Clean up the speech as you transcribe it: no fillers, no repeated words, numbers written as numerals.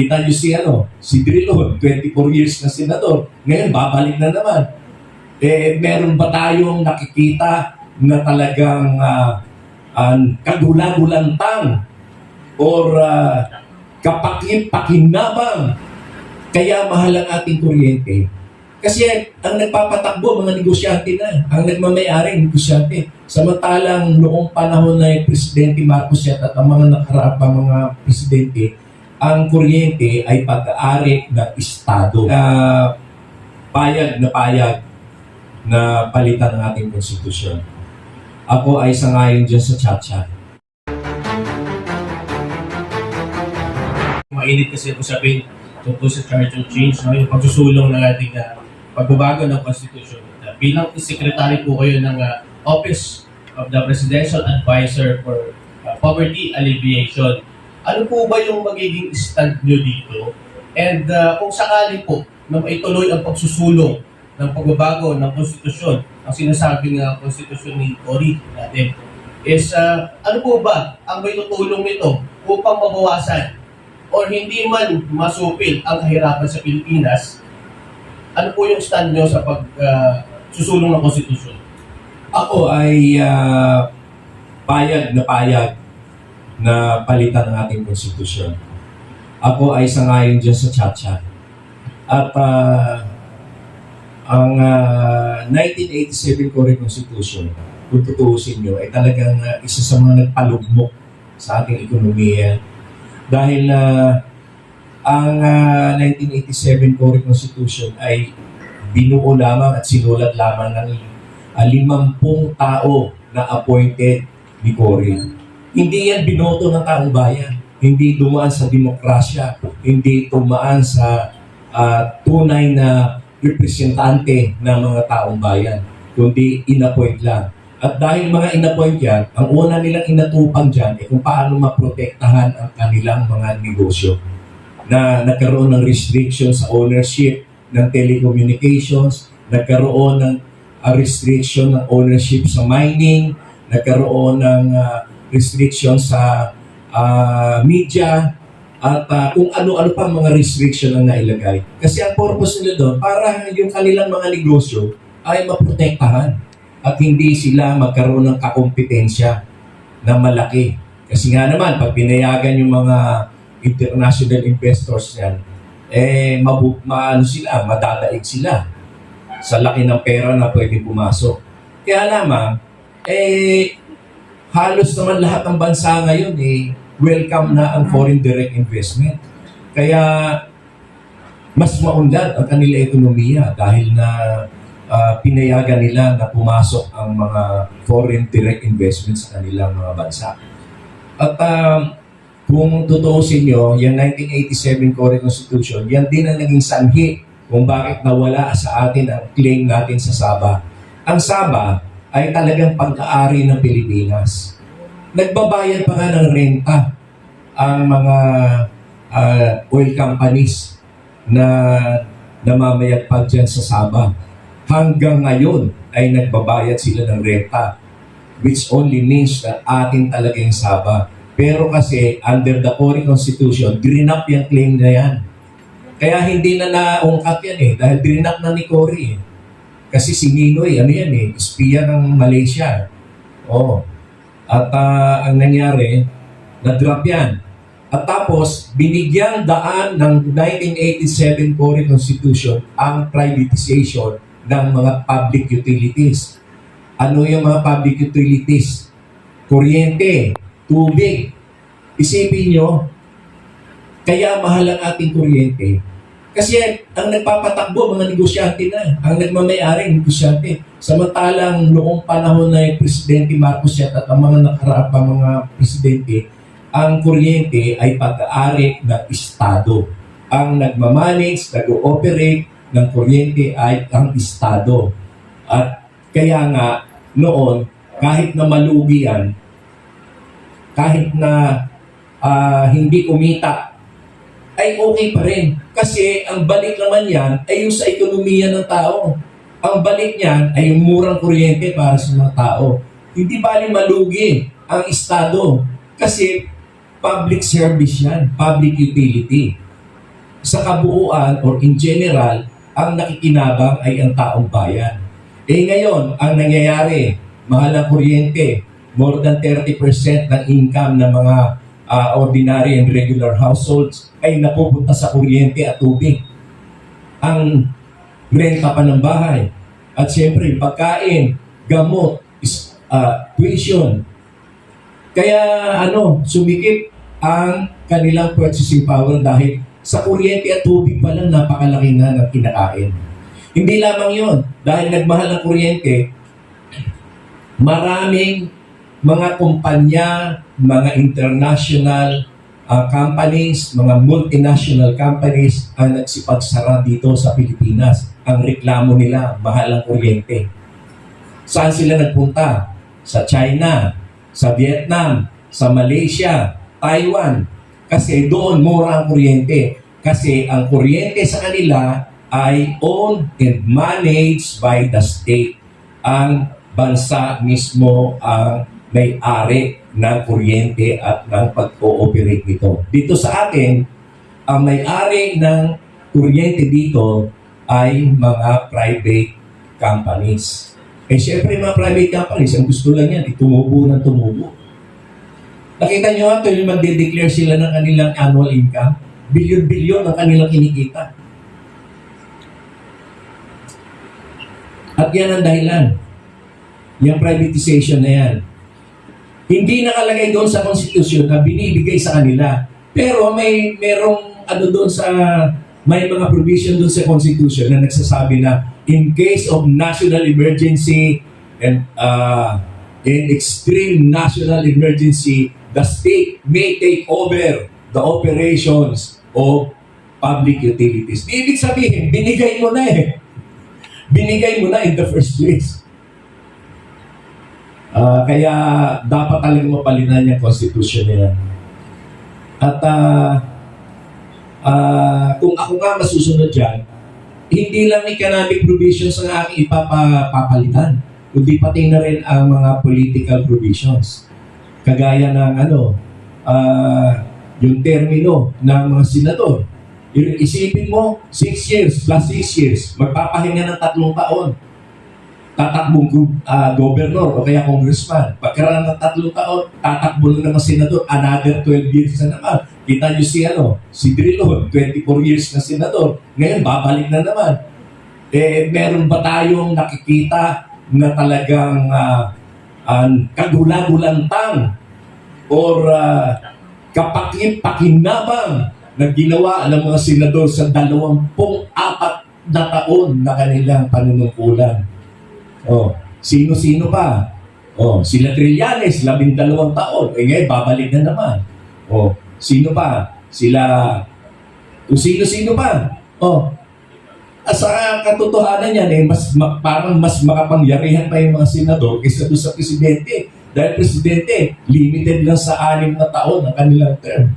Kita niyo si Drilon, 24 years na senador. Ngayon, babalik na naman. Meron ba tayong nakikita na talagang kagula-gulantang or kapakinabang kaya mahal ang ating kuryente? Kasi ang nagpapatakbo, mga negosyante na. Ang nagmamayari, negosyante. Samantalang noong panahon na yung Presidente Marcos at ang mga nakaraang mga presidente, ang kuryente ay pag-aari ng Estado. Payag na palitan ng ating konstitusyon. Ako ay sangayon dyan sa chat-chat. Mainit kasi ako sabihin tungkol sa charter change, no? Yung pagsusulong ng ating pagbabago ng Constitution. Bilang secretary po kayo ng Office of the Presidential Advisor for Poverty Alleviation, ano po ba yung magiging stand nyo dito? And kung sakali po na maituloy ang pagsusulong ng pagbabago ng Constitution, ang sinasabing Constitution ni Cory natin, is ano po ba ang may tutulong nito upang mabawasan o hindi man masupil ang kahirapan sa Pilipinas? Ano po yung stand nyo sa pagsusulong ng Constitution? Ako ay payag na palitan ng ating konstitusyon. Ako ay sangayon dyan sa chat-chat. At ang 1987 Cory Constitution, kung tutuusin nyo, ay talagang isa sa mga nagpalugmok sa ating ekonomiya. Dahil ang 1987 Cory Constitution ay binuo lamang at sinulat lamang ng 50 tao na appointed ni Cory. Hindi yan binoto ng taong bayan. Hindi dumaan sa demokrasya. Hindi dumaan sa tunay na representante ng mga taong bayan. Kundi inappoint lang. At dahil mga inappoint yan, ang una nilang inatupang dyan ay kung paano maprotektahan ang kanilang mga negosyo. Na nagkaroon ng restriction sa ownership ng telecommunications, nagkaroon ng restriction ng ownership sa mining, nagkaroon ng restriction sa media, at kung ano-ano pa mga restriction ang nailagay. Kasi ang purpose nila doon, para yung kanilang mga negosyo ay maprotektahan at hindi sila magkaroon ng kakompetensya na malaki. Kasi nga naman, pag pinayagan yung mga international investors yan, madadaig sila sa laki ng pera na pwede pumasok. Kaya lamang, halos naman lahat ng bansa ngayon welcome na ang foreign direct investment. Kaya mas maunlad ang kanila ekonomiya dahil na pinayagan nila na pumasok ang mga foreign direct investment sa kanilang mga bansa. At kung tutuusin nyo, yung 1987 Cory Constitution, yan din ang naging sanhi kung bakit nawala sa atin ang claim natin sa Sabah. Ang Sabah ay talagang pagkaari ng Pilipinas. Nagbabayad pa nga ng renta ang mga oil companies na namamayagpag dyan sa Sabah. Hanggang ngayon ay nagbabayad sila ng renta, which only means na atin talaga yung Sabah. Pero kasi under the Cory Constitution, drinap yung claim na yan. Kaya hindi na naungkat yan dahil drinap na ni Cory Kasi si Ninoy, espiya ng Malaysia. At ang nangyari, na-drop yan. At tapos, binigyang daan ng 1987 Cory Constitution ang privatization ng mga public utilities. Ano yung mga public utilities? Kuryente, tubig. Isipin nyo, kaya mahal ang ating kuryente. Kasi ang nagpapatakbo, mga negosyante na. Ang nagmamayari, negosyante. Samantalang noong panahon na yung Presidente Marcos at ang mga nakaraang mga presidente, ang kuryente ay pag-aari ng Estado. Ang nagmamanage, nag-ooperate ng kuryente ay ang Estado. At kaya nga, noon, kahit na malugi yan, kahit na hindi kumita, ay okay pa rin. Kasi ang balik naman yan ay yung sa ekonomiya ng tao. Ang balik niyan ay yung murang kuryente para sa mga tao. Hindi bali malugi ang Estado. Kasi public service yan, public utility. sa kabuuan or in general, ang nakikinabang ay ang taong bayan. Ngayon, ang nangyayari, mahal ang kuryente, more than 30% ng income ng mga ordinary and regular households ay napupunta sa kuryente at tubig. Ang renta pa ng bahay. At siyempre, pagkain, gamot, tuition. Kaya sumikip ang kanilang purchasing power dahil sa kuryente at tubig pa lang napakalaki na ng kinakain. Hindi lamang yon, dahil nagmahal ang kuryente, maraming mga kumpanya, mga international companies, mga multinational companies ang nagsipagsara dito sa Pilipinas. Ang reklamo nila, mahal ang kuryente. Saan sila nagpunta? Sa China, sa Vietnam, sa Malaysia, Taiwan. Kasi doon mura ang kuryente. Kasi ang kuryente sa kanila ay owned and managed by the state. Ang bansa mismo ang may-ari ng kuryente at ng pag-ooperate nito. Dito sa atin, ang may-ari ng kuryente dito ay mga private companies. Siyempre mga private companies, ang gusto lang yan, tumubo ng tumubo. Nakita nyo ito, yung magde-declare sila ng kanilang annual income, bilyon-bilyon ang kanilang kinikita. At yan ang dahilan. Yung privatization na yan. Hindi nakalagay doon sa konstitusyon na binibigay sa kanila. Pero merong may mga provision doon sa constitution na nagsasabi na in case of national emergency and in extreme national emergency, the state may take over the operations of public utilities. Ibig sabihin, binigay mo na eh. Binigay mo na in the first place. Kaya dapat talaga mapalitan yung constitution nila. At kung ako nga masusunod dyan, hindi lang economic provisions ang aking ipapalitan, kundi pati na rin ang mga political provisions. Kagaya ng yung termino ng mga senador. Isipin mo, 6 years plus 6 years, magpapahinga ng 3 taon. Tatakbong governor o kaya congressman. Pagkaraan ng 3 taon, tatakbo na naman senador, another 12 years na naman. Kita nyo si Drilon, 24 years na senador. Ngayon, babalik na naman. Meron ba tayong nakikita na talagang kagula-gulantang or kapakit-pakinabang na ginawa ng mga senador sa 24 na taon na kanilang panunungkulan? Sino-sino pa? Sila Trillanes, 12 taon. Ngayon, babalik na naman. Sino pa? Kung sino-sino pa. Sa katotohanan yan, parang mas makapangyarihan pa yung mga senador kaysa doon sa presidente. Dahil presidente, limited lang sa 6 na taon ang kanilang term.